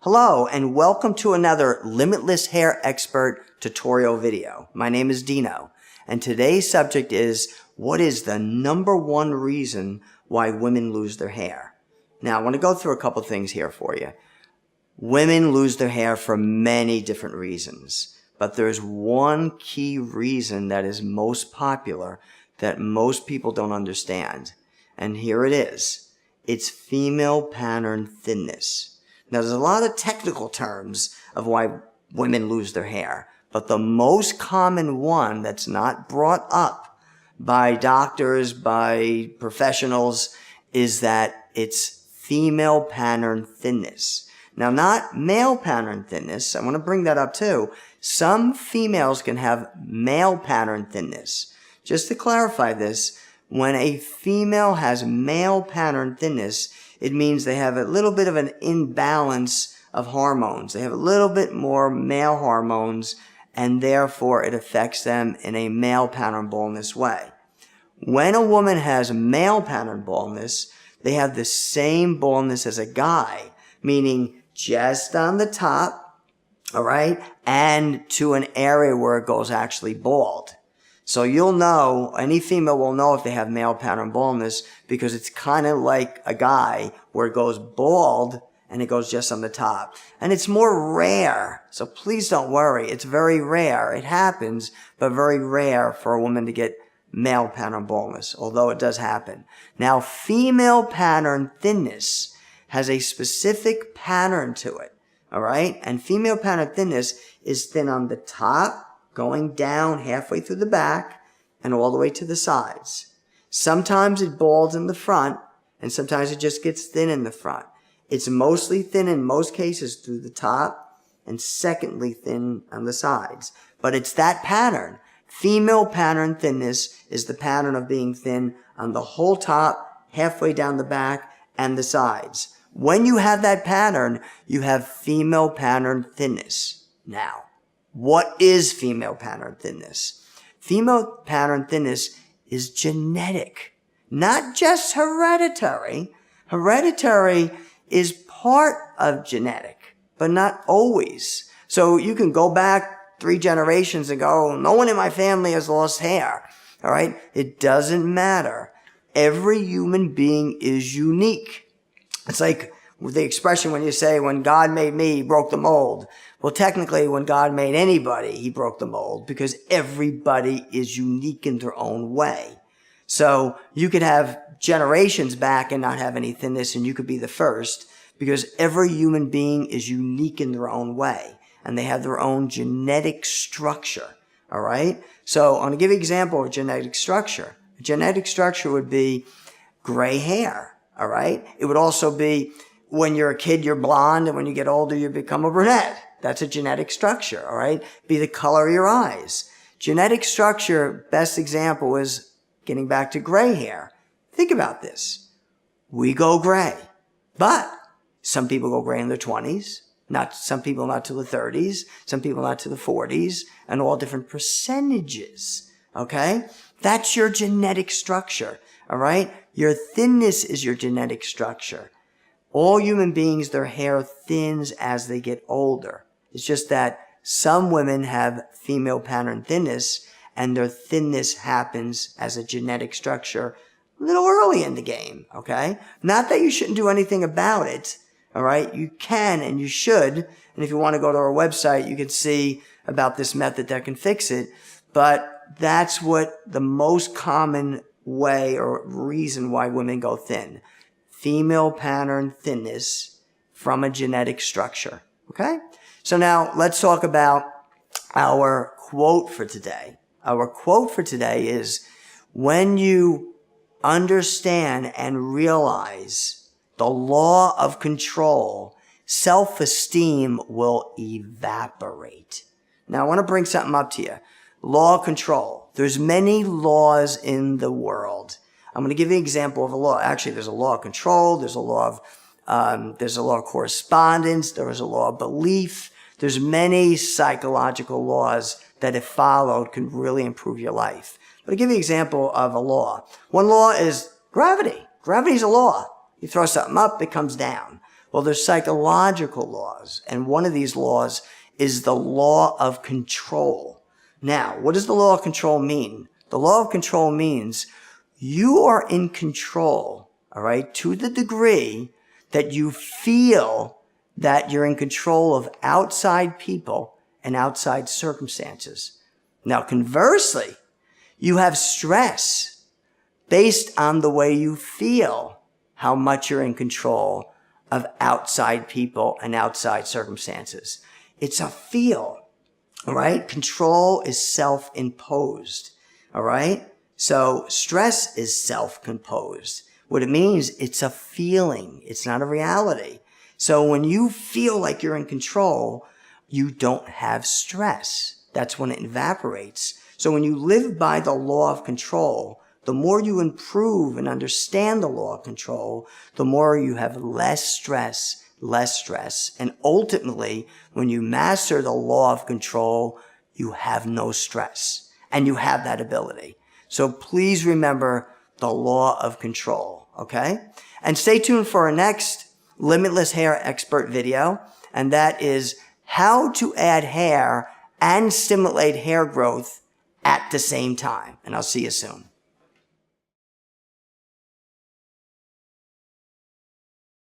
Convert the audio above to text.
Hello and welcome to another Limitless Hair Expert tutorial video. My name is Dino and today's subject is what is the number one reason why women lose their hair? Now I want to go through a couple things here for you. Women lose their hair for many different reasons, but there's one key reason that is most popular that most people don't understand. And here it is. It's female pattern thinness. Now, there's a lot of technical terms of why women lose their hair, but the most common one that's not brought up by doctors, by professionals, is that it's female pattern thinness. Now, not male pattern thinness. I want to bring that up too. Some females can have male pattern thinness. Just to clarify this, when a female has male pattern thinness, it means they have a little bit of an imbalance of hormones. They have a little bit more male hormones, and therefore it affects them in a male pattern baldness way. When a woman has male pattern baldness, they have the same baldness as a guy, meaning just on the top, all right, and to an area where it goes actually bald. So you'll know, any female will know if they have male pattern baldness because it's kind of like a guy where it goes bald and it goes just on the top. And it's more rare, so please don't worry. It's very rare. It happens, but very rare for a woman to get male pattern baldness, although it does happen. Now, female pattern thinness has a specific pattern to it, all right? And female pattern thinness is thin on the top, going down halfway through the back and all the way to the sides. Sometimes it balds in the front, and sometimes it just gets thin in the front. It's mostly thin in most cases through the top, and secondly thin on the sides. But it's that pattern. Female pattern thinness is the pattern of being thin on the whole top, halfway down the back, and the sides. When you have that pattern, you have female pattern thinness. Now, what is female pattern thinness? Female pattern thinness is genetic, not just hereditary. Hereditary is part of genetic, but not always. So you can go back 3 generations and go, no one in my family has lost hair. All right? It doesn't matter. Every human being is unique. It's like the expression when you say, when God made me, he broke the mold. Well, technically, when God made anybody, he broke the mold because everybody is unique in their own way. So you could have generations back and not have any thinness, and you could be the first because every human being is unique in their own way, and they have their own genetic structure, all right? So I'm going to give you an example of genetic structure. A genetic structure would be gray hair, all right? It would also be when you're a kid, you're blonde, and when you get older, you become a brunette. That's a genetic structure, all right? Be the color of your eyes. Genetic structure, best example is getting back to gray hair. Think about this. We go gray, but some people go gray in their 20s, some people not to the 30s, some people not to the 40s, and all different percentages, okay? That's your genetic structure, all right? Your thinness is your genetic structure. All human beings, their hair thins as they get older. It's just that some women have female pattern thinness, and their thinness happens as a genetic structure a little early in the game, okay? Not that you shouldn't do anything about it, all right? You can and you should, and if you want to go to our website, you can see about this method that can fix it, but that's what the most common way or reason why women go thin. Female pattern thinness from a genetic structure, okay? So now let's talk about our quote for today. Our quote for today is, when you understand and realize the law of control, self-esteem will evaporate. Now I want to bring something up to you. Law of control. There's many laws in the world. I'm going to give you an example of a law. Actually, there's a law of control. There's a law of correspondence. There is a law of belief. There's many psychological laws that, if followed, can really improve your life. But I'll give you an example of a law. One law is gravity. Gravity is a law. You throw something up, it comes down. Well, there's psychological laws, and one of these laws is the law of control. Now, what does the law of control mean? The law of control means you are in control, all right, to the degree that you feel that you're in control of outside people and outside circumstances. Now, conversely, you have stress based on the way you feel how much you're in control of outside people and outside circumstances. It's a feel, all right? Control is self-imposed, all right? So stress is self-imposed. What it means, it's a feeling. It's not a reality. So when you feel like you're in control, you don't have stress. That's when it evaporates. So when you live by the law of control, the more you improve and understand the law of control, the more you have less stress. And ultimately, when you master the law of control, you have no stress. And you have that ability. So please remember the law of control, okay? And stay tuned for our next Limitless Hair Expert video, and that is how to add hair and stimulate hair growth at the same time. And I'll see you soon.